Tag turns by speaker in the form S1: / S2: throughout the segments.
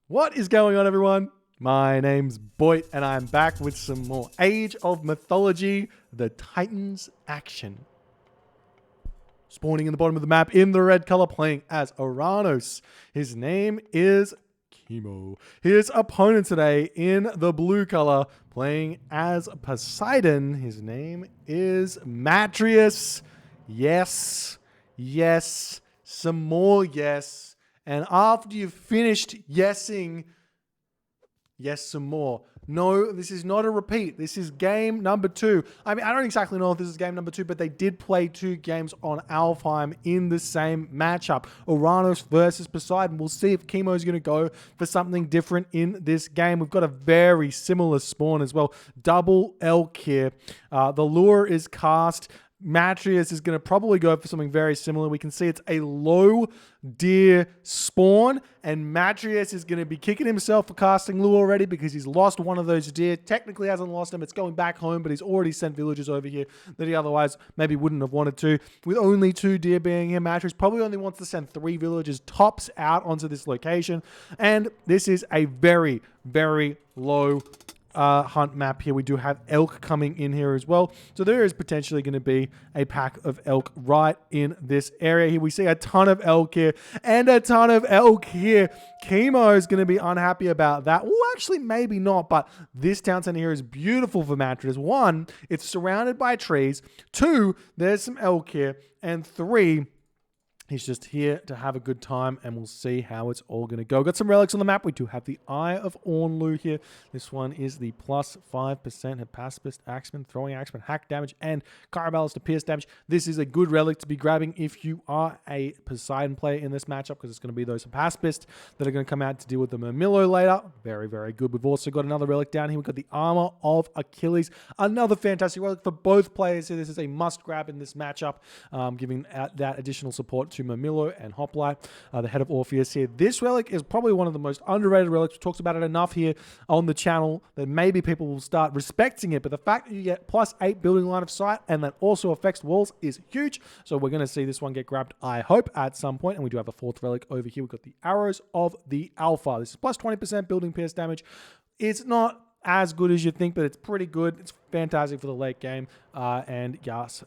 S1: What is going on, everyone? My name's Boit, and I'm back with some more Age of Mythology, the Titans action. Spawning in the bottom of the map in the red color, playing as Oranos. His name is Kimo. His opponent today in the blue color, playing as Poseidon. His name is Matreiuss. Yes, yes, some more yes. And after you've finished yesing, yes, some more. No, this is not a repeat. This is game number 2. I mean, I don't exactly know if this is game number 2, but they did play 2 games on Alfheim in the same matchup. Oranos versus Poseidon. We'll see if Kimo is going to go for something different in this game. We've got a very similar spawn as well. Double elk here. The lure is cast. Matreiuss is going to probably go for something very similar. We can see it's a low deer spawn, and Matreiuss is going to be kicking himself for casting lure already because he's lost one of those deer. Technically hasn't lost him. It's going back home, but he's already sent villagers over here that he otherwise maybe wouldn't have wanted to. With only 2 deer being here, Matreiuss probably only wants to send 3 villagers tops out onto this location, and this is a very, very low hunt map here. We do have elk coming in here as well. So there is potentially going to be a pack of elk right in this area here. We see a ton of elk here and a ton of elk here. Kimo is going to be unhappy about that. Well, actually, maybe not, but this town center here is beautiful for Matreiuss. 1, it's surrounded by trees. 2, there's some elk here. And 3, he's just here to have a good time, and we'll see how it's all going to go. Got some relics on the map. We do have the Eye of Ornlu here. This one is the plus 5% pacifist axeman, throwing axeman, hack damage, and Carabal's to pierce damage. This is a good relic to be grabbing if you are a Poseidon player in this matchup, because it's going to be those pacifists that are going to come out to deal with the Murmillo later. Very, very good. We've also got another relic down here. We've got the Armor of Achilles. Another fantastic relic for both players here. This is a must grab in this matchup, giving that additional support to Murmillo and Hoplite, the head of Orpheus here. This relic is probably one of the most underrated relics. We talked about it enough here on the channel that maybe people will start respecting it, but the fact that you get plus 8 building line of sight and that also affects walls is huge. So we're going to see this one get grabbed, I hope, at some point. And we do have a 4th relic over here. We've got the Arrows of the Alpha. This is plus 20% building pierce damage. It's not as good as you think, but it's pretty good. It's fantastic for the late game. And yes.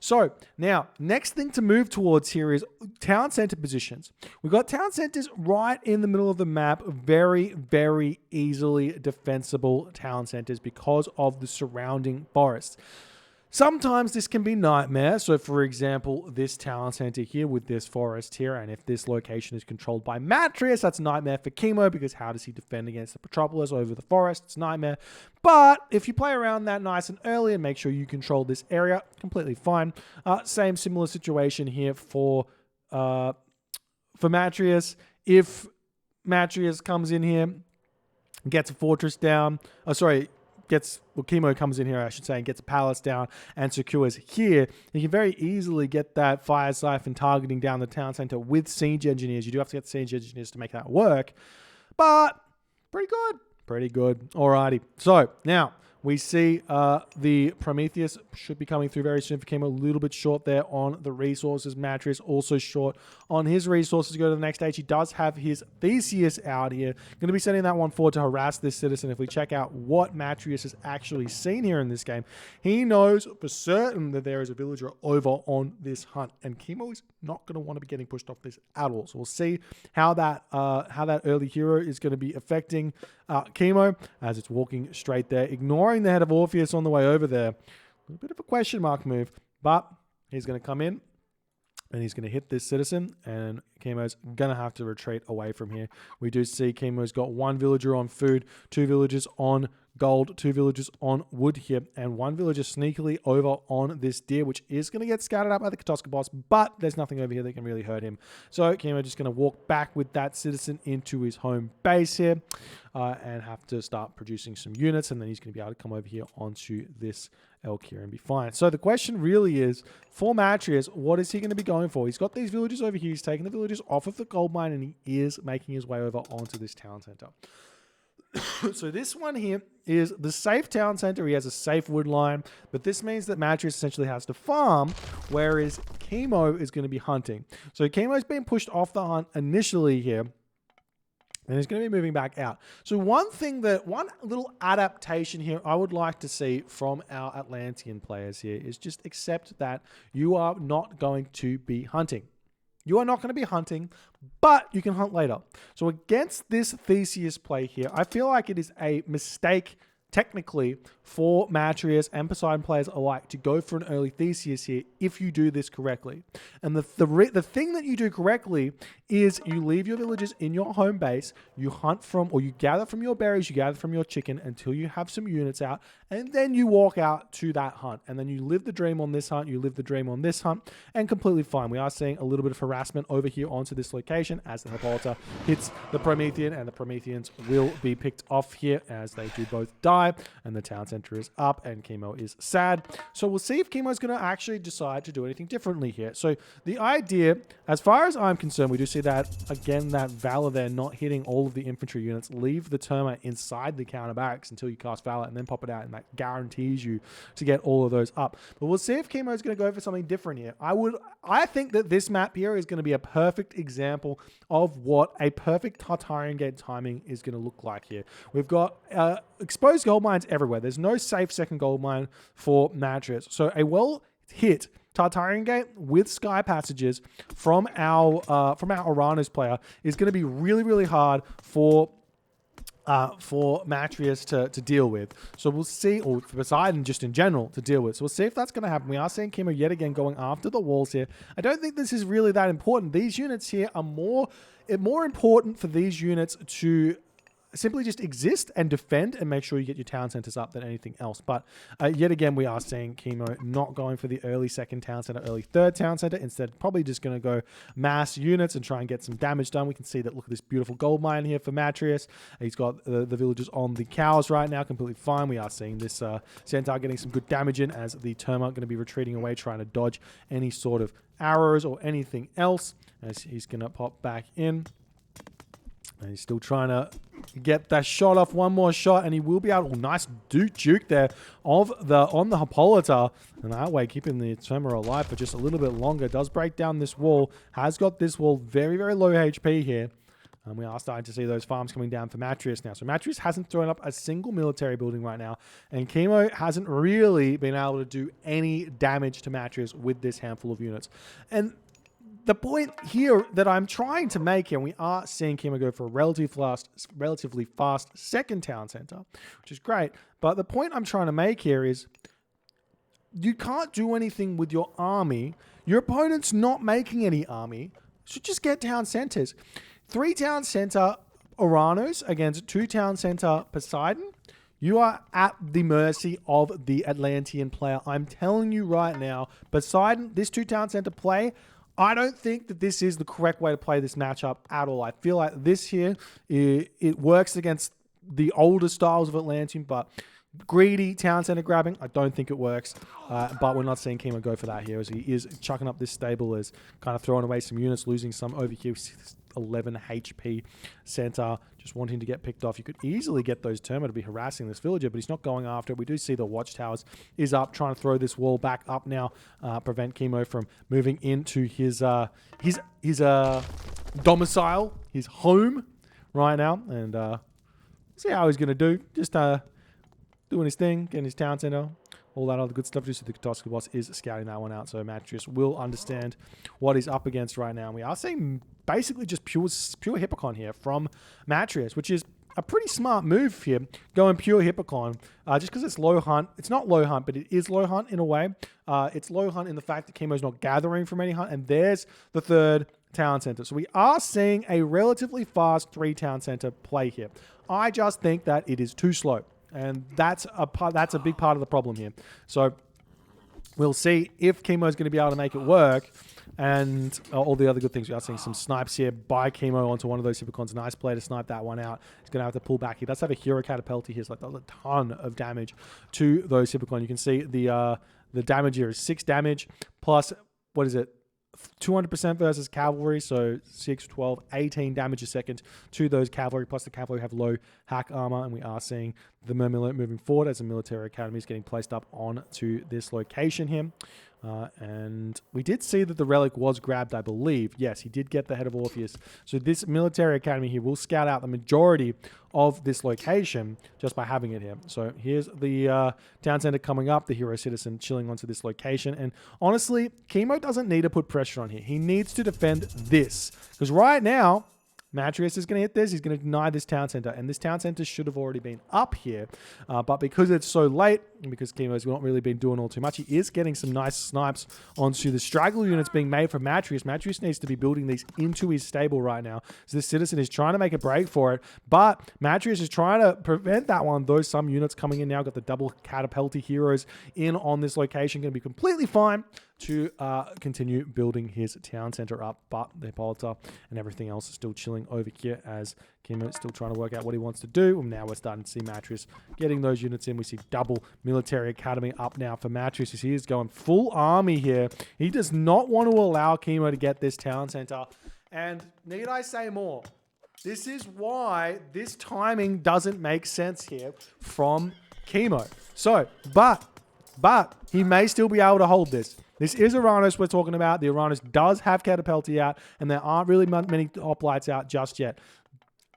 S1: So now, next thing to move towards here is town center positions. We've got town centers right in the middle of the map. Very, very easily defensible town centers because of the surrounding forests. Sometimes this can be nightmare. So for example, this town center here with this forest here, and if this location is controlled by Matreiuss, that's nightmare for Kimo, because how does he defend against the Petropolis over the forest? It's nightmare. But if you play around that nice and early and make sure you control this area, completely fine. Same similar situation here for Matreiuss. If Matreiuss comes in here, gets a fortress down, Kimo comes in here, I should say, and gets a palace down and secures here. You can very easily get that fire siphon targeting down the town center with siege engineers. You do have to get siege engineers to make that work, but pretty good. Alrighty. So now we see the Prometheus should be coming through very soon for Kimo. A little bit short there on the resources. Matreiuss also short on his resources to go to the next stage. He does have his Theseus out here. Going to be sending that one forward to harass this citizen. If we check out what Matreiuss has actually seen here in this game, he knows for certain that there is a villager over on this hunt, and Kimo is not going to want to be getting pushed off this at all. So we'll see how that early hero is going to be affecting Kimo as it's walking straight there, ignoring the head of Orpheus on the way over there. A little bit of a question mark move, but he's going to come in and he's going to hit this citizen, and Kimo's going to have to retreat away from here. We do see Kimo's got 1 villager on food, 2 villagers on gold, 2 villagers on wood here, and 1 villager sneakily over on this deer, which is going to get scattered up by the Katoska boss, but there's nothing over here that can really hurt him. So Kimo just going to walk back with that citizen into his home base here and have to start producing some units, and then he's going to be able to come over here onto this elk here and be fine. So the question really is, for Matreiuss, what is he going to be going for? He's got these villagers over here. He's taking the villagers off of the gold mine, and he is making his way over onto this town center. So this one here is the safe town center. He has a safe wood line, but this means that Matreiuss essentially has to farm, whereas Kimo is going to be hunting. So Kimo's been pushed off the hunt initially here, And he's going to be moving back out. So one little adaptation here I would like to see from our Atlantean players here is just accept that you are not going to be hunting. You are not going to be hunting, but you can hunt later. So against this Theseus play here, I feel like it is a mistake technically for Matreiuss and Poseidon players alike to go for an early Theseus here if you do this correctly. And the thing that you do correctly is you leave your villagers in your home base, you hunt from, or you gather from your berries, you gather from your chicken until you have some units out, and then you walk out to that hunt. And then you live the dream on this hunt, you live the dream on this hunt, and completely fine. We are seeing a little bit of harassment over here onto this location as the Hippolyta hits the Promethean, and the Prometheans will be picked off here as they do both die, and the town center is up, and Kimo is sad. So we'll see if Kimo's going to actually decide to do anything differently here. So the idea, as far as I'm concerned, we do see that, again, that Valor there not hitting all of the infantry units. Leave the Termite inside the counter barracks until you cast Valor, and then pop it out, and that guarantees you to get all of those up. But we'll see if Kimo's going to go for something different here. I think that this map here is going to be a perfect example of what a perfect Tartarian Gate timing is going to look like here. We've got exposed gold mines everywhere. There's no safe second gold mine for Matreiuss. So a well-hit Tartarian Gate with Sky Passages from our Oranos player is going to be really, really hard for Matreiuss to deal with. So we'll see, or for Poseidon just in general to deal with. So we'll see if that's going to happen. We are seeing Kimo yet again going after the walls here. I don't think this is really that important. These units here are more important for these units to simply just exist and defend and make sure you get your town centers up than anything else. But yet again, we are seeing Kimo not going for the early second town center, early third town center. Instead, probably just going to go mass units and try and get some damage done. We can see that, look at this beautiful gold mine here for Matreiuss. He's got the villagers on the cows right now, completely fine. We are seeing this Centaur getting some good damage in as the Termite going to be retreating away, trying to dodge any sort of arrows or anything else as he's going to pop back in. And he's still trying to get that shot off, one more shot, and he will be able to, nice juke there on the Hippolyta. And that way, keeping the Termite alive for just a little bit longer. Does break down this wall. Has got this wall very, very low HP here. And we are starting to see those farms coming down for Matreiuss now. So Matreiuss hasn't thrown up a single military building right now. And Kimo hasn't really been able to do any damage to Matreiuss with this handful of units. And the point here that I'm trying to make here, and we are seeing Kimo go for a relatively fast second town center, which is great. But the point I'm trying to make here is you can't do anything with your army. Your opponent's not making any army, so just get town centers. 3 town center Oranos against 2 town center Poseidon. You are at the mercy of the Atlantean player. I'm telling you right now, Poseidon, this 2 town center play, I don't think that this is the correct way to play this matchup at all. I feel like this here, it works against the older styles of Atlantean, but greedy town center grabbing, I don't think it works. But we're not seeing Kimo go for that here, as he is chucking up this stable, as kind of throwing away some units, losing some over here. 11 HP center, just wanting to get picked off. You could easily get those Termite to be harassing this villager, but he's not going after it. We do see the watchtowers is up, trying to throw this wall back up now, prevent Kimo from moving into his domicile, his home right now, and see how he's going to do. Just doing his thing, getting his town center, all that other good stuff. Just so the Kotoska boss is scouting that one out, so Matreiuss will understand what he's up against right now. And we are seeing basically just pure Hippocon here from Matreiuss, which is a pretty smart move here, going pure Hippocon, just because it's low hunt. It's not low hunt, but it is low hunt in a way. It's low hunt in the fact that Kimo's not gathering from any hunt, and there's the 3rd town center. So we are seeing a relatively fast 3 town center play here. I just think that it is too slow. And that's a big part of the problem here. So we'll see if Kimo is going to be able to make it work, and all the other good things. We are seeing some snipes here by Kimo onto one of those Hippocons. Nice play to snipe that one out. He's going to have to pull back. He does have a hero catapult here, so that does a ton of damage to those Hippocon. You can see the damage here is 6 damage plus, what is it? 200% versus cavalry, so 6, 12, 18 damage a second to those cavalry, plus the cavalry have low hack armor, and we are seeing the Murmulet moving forward as the military academy is getting placed up onto this location here. And we did see that the relic was grabbed, I believe. Yes, he did get the head of Orpheus. So this military academy here will scout out the majority of this location just by having it here. So here's the town center coming up, the hero citizen chilling onto this location. And honestly, Kimo doesn't need to put pressure on here. He needs to defend this. Because right now, Matreiuss is going to hit this. He's going to deny this town center. And this town center should have already been up here. But because it's so late, and because Kimo's not really been doing all too much, he is getting some nice snipes onto the straggle units being made for Matreiuss. Matreiuss needs to be building these into his stable right now. So this citizen is trying to make a break for it. But Matreiuss is trying to prevent that one. Though some units coming in now, got the double catapulty heroes in on this location. Going to be completely fine to continue building his town center up, but the Hippolyta and everything else is still chilling over here as Kimo is still trying to work out what he wants to do. And now we're starting to see Matreiuss getting those units in. We see double military academy up now for Matreiuss as he is going full army here. He does not want to allow Kimo to get this town center. And need I say more? This is why this timing doesn't make sense here from Kimo. So, but he may still be able to hold this. This is Oranos we're talking about. The Oranos does have catapulti out, and there aren't really many hoplites out just yet.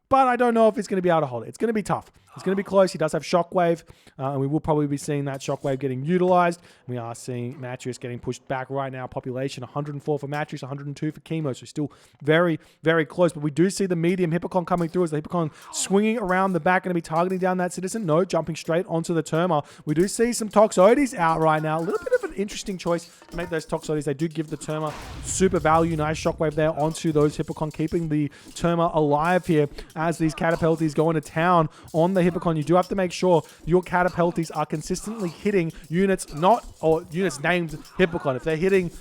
S1: But I don't know if it's going to be able to hold it. It's going to be tough. It's going to be close. He does have Shockwave, and we will probably be seeing that Shockwave getting utilized. We are seeing Matreiuss getting pushed back right now. Population 104 for Matreiuss, 102 for Kimo. So still very, very close. But we do see the medium Hippocon coming through as the Hippocon swinging around the back, going to be targeting down that citizen. No, jumping straight onto the Terma. We do see some Toxotes out right now. A little bit of an interesting choice to make those Toxotes. They do give the Terma super value. Nice Shockwave there onto those Hippocon, keeping the Terma alive here as these catapultis go into town on the Hippocon. You do have to make sure your catapultis are consistently hitting units units named Hippocon. If they're hitting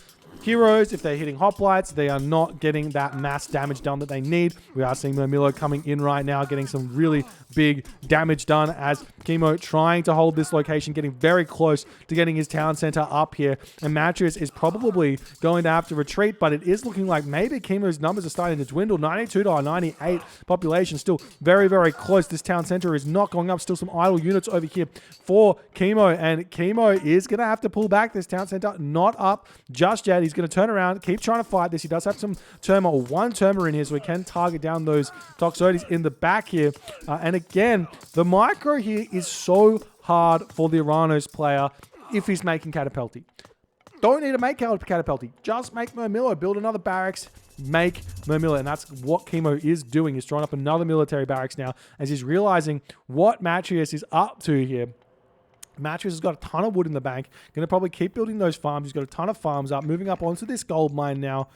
S1: heroes, if they're hitting hoplites, they are not getting that mass damage done that they need. We are seeing Murmillo coming in right now, getting some really big damage done as Kimo trying to hold this location, getting very close to getting his town center up here. And Matreiuss is probably going to have to retreat, but it is looking like maybe Kimo's numbers are starting to dwindle. 92 to 98 population, still very, very close. This town center is not going up. Still some idle units over here for Kimo, and Kimo is going to have to pull back. This town center not up just yet. He's going to turn around, keep trying to fight this. He does have some Terma, or one Terma in here, so he can target down those Toxotes in the back here. And again, the micro here is so hard for the Oranos player if he's making Catapulti. Don't need to make Catapulti. Just make Murmillo. Build another barracks. Make Murmillo. And that's what Kimo is doing. He's drawing up another military barracks now as he's realizing what Matreiuss is up to here. Matreiuss has got a ton of wood in the bank. Going to probably keep building those farms. He's got a ton of farms up. Moving up onto this gold mine now.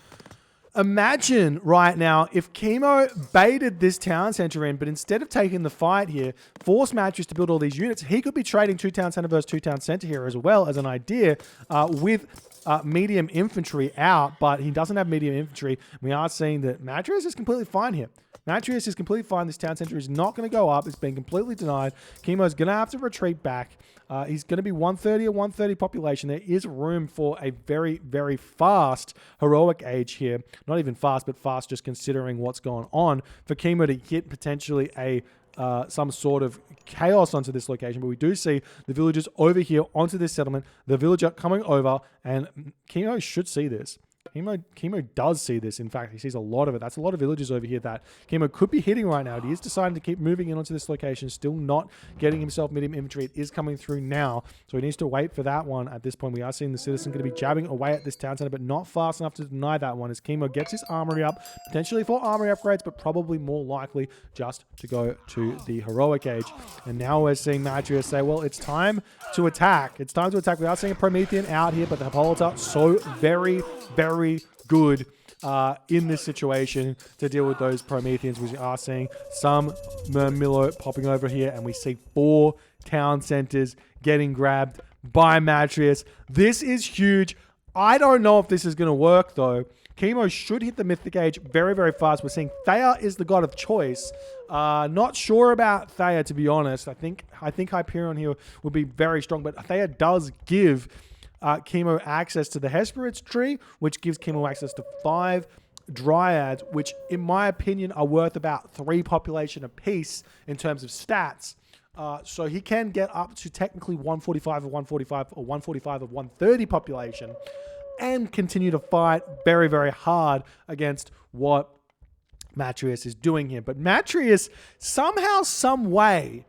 S1: Imagine right now if Kimo baited this town center in, but instead of taking the fight here, forced Matreiuss to build all these units, he could be trading 2 town center versus 2 town center here as well as an idea with medium infantry out, but he doesn't have medium infantry. We are seeing that Matreiuss is completely fine here. Matreiuss is completely fine. This town center is not going to go up. It's been completely denied. Kimo's going to have to retreat back. He's going to be 130 or 130 population. There is room for a very, very fast heroic age here. Not even fast, but fast just considering what's going on for Kimo to hit potentially a some sort of chaos onto this location. But we do see the villagers over here onto this settlement. The villager coming over, and Kimo should see this. Kimo does see this. In fact, he sees a lot of it. That's a lot of villagers over here that Kimo could be hitting right now. He is deciding to keep moving in onto this location, still not getting himself medium infantry. It is coming through now, so he needs to wait for that one. At this point, we are seeing the citizen going to be jabbing away at this town center, but not fast enough to deny that one as Kimo gets his armory up, potentially for armory upgrades, but probably more likely just to go to the heroic age. And now we're seeing Matreiuss say, well, it's time to attack. It's time to attack. We are seeing a Promethean out here, but the Hippolyta so very, very good in this situation to deal with those Prometheans. We are seeing some Murmillo popping over here, and we see 4 town centers getting grabbed by Matreiuss. This is huge. I don't know if this is going to work, though. Kimo should hit the Mythic Age very, very fast. We're seeing Thea is the god of choice. Not sure about Thea, to be honest. I think Hyperion here would be very strong, but Thea does give Kimo access to the Hesperids tree, which gives Kimo access to 5 Dryads, which in my opinion are worth about 3 population apiece in terms of stats. So he can get up to technically 145 of 145 or 145 of 130 population and continue to fight very, very hard against what Matreiuss is doing here. But Matreiuss, somehow, some way,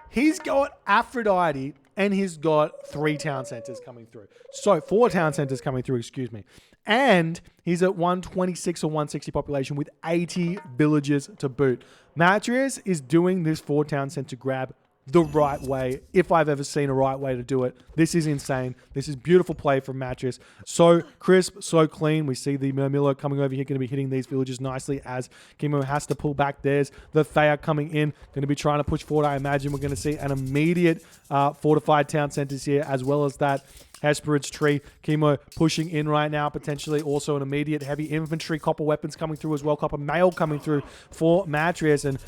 S1: he's got Aphrodite and he's got 3 town centers coming through. So 4 town centers coming through, excuse me. And he's at 126 or 160 population with 80 villages to boot. Matreiuss is doing this 4 town center grab the right way, if I've ever seen a right way to do it. This is insane. This is beautiful play from Matreiuss. So crisp, so clean. We see the Murmillo coming over here, going to be hitting these villages nicely as Kimo has to pull back. There's the Thea coming in, going to be trying to push forward. I imagine we're going to see an immediate fortified town centers here, as well as that Hesperid's tree. Kimo pushing in right now, potentially also an immediate heavy infantry. Copper weapons coming through as well. Copper mail coming through for Matreiuss, and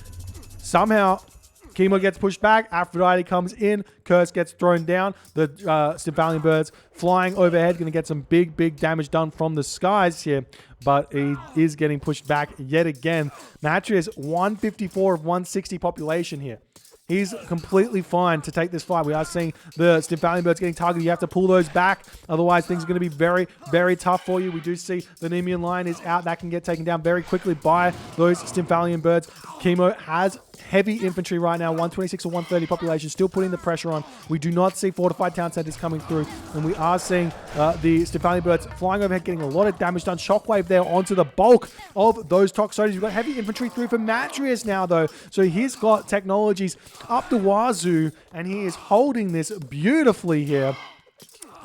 S1: somehow Kimo gets pushed back. Aphrodite comes in. Curse gets thrown down. The Stymphalian birds flying overhead. Going to get some big, big damage done from the skies here. But he is getting pushed back yet again. Matreiuss, 154 of 160 population here. He's completely fine to take this fight. We are seeing the Stymphalian birds getting targeted. You have to pull those back. Otherwise, things are going to be very, very tough for you. We do see the Nemean line is out. That can get taken down very quickly by those Stymphalian birds. Kimo has heavy infantry right now. 126 or 130 population. Still putting the pressure on. We do not see fortified town centers coming through. And we are seeing the Stymphalian birds flying overhead, getting a lot of damage done. Shockwave there onto the bulk of those Toxotes. We've got heavy infantry through for Matreiuss now, though. So he's got technologies up the wazoo, and he is holding this beautifully here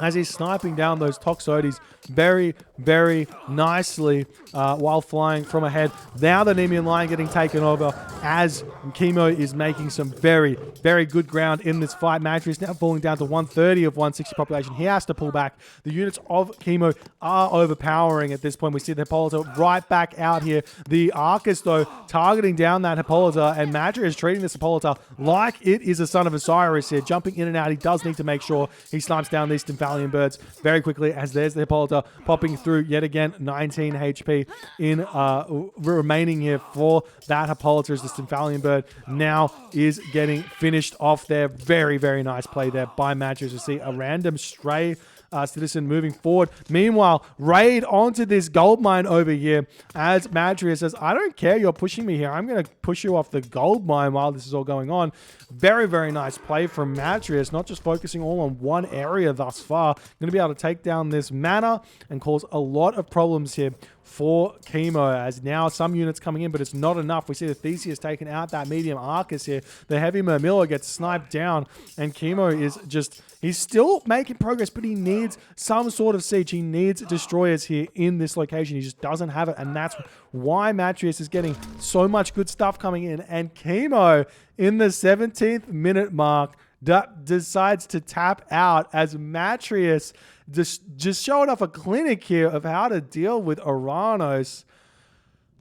S1: as he's sniping down those Toxotes very, very nicely while flying from ahead. Now the Nemean line getting taken over as Kimo is making some very, very good ground in this fight. Matreiuss now falling down to 130 of 160 population. He has to pull back. The units of Kimo are overpowering at this point. We see the Hippolyta right back out here. The Arcus, though, targeting down that Hippolyta, and Matreiuss treating this Hippolyta like it is a son of Osiris here. Jumping in and out. He does need to make sure he snipes down these Stymphalian birds very quickly, as there's the Hippolyta popping through yet again. 19 HP in remaining here for that Hippolyta, as the Stymphalian bird now is getting finished off there. Very, very nice play there by Matreiuss. You see a random stray citizen moving forward. Meanwhile, raid onto this gold mine over here as Matreiuss says, I don't care, you're pushing me here. I'm going to push you off the gold mine while this is all going on. Very, very nice play from Matreiuss, not just focusing all on one area thus far. Going to be able to take down this mana and cause a lot of problems here for Kimo, as now some units coming in, but it's not enough. We see the Theseus taking out that medium Arcus here. The heavy Murmillo gets sniped down, and Kimo is just, he's still making progress, but he needs some sort of siege. He needs destroyers here in this location. He just doesn't have it, and that's why Matreiuss is getting so much good stuff coming in. And Kimo, in the 17th minute mark, decides to tap out as Matreiuss just showing off a clinic here of how to deal with Oranos.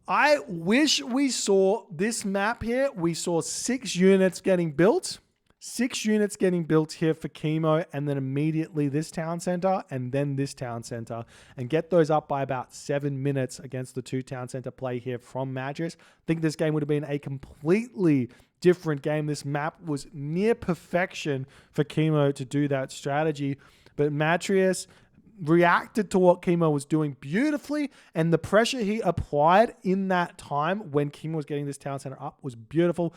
S1: I wish we saw this map here. We saw 6 units getting built. 6 units getting built here for Kimo, and then immediately this town center, and then this town center, and get those up by about 7 minutes against the 2 town center play here from Matreiuss. I think this game would have been a completely different game. This map was near perfection for Kimo to do that strategy, but Matreiuss reacted to what Kimo was doing beautifully, and the pressure he applied in that time when Kimo was getting this town center up was beautiful.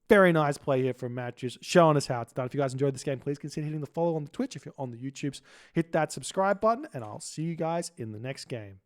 S1: Very nice play here from Matreiuss, showing us how it's done. If you guys enjoyed this game, please consider hitting the follow on the Twitch. If you're on the YouTubes, hit that subscribe button, and I'll see you guys in the next game.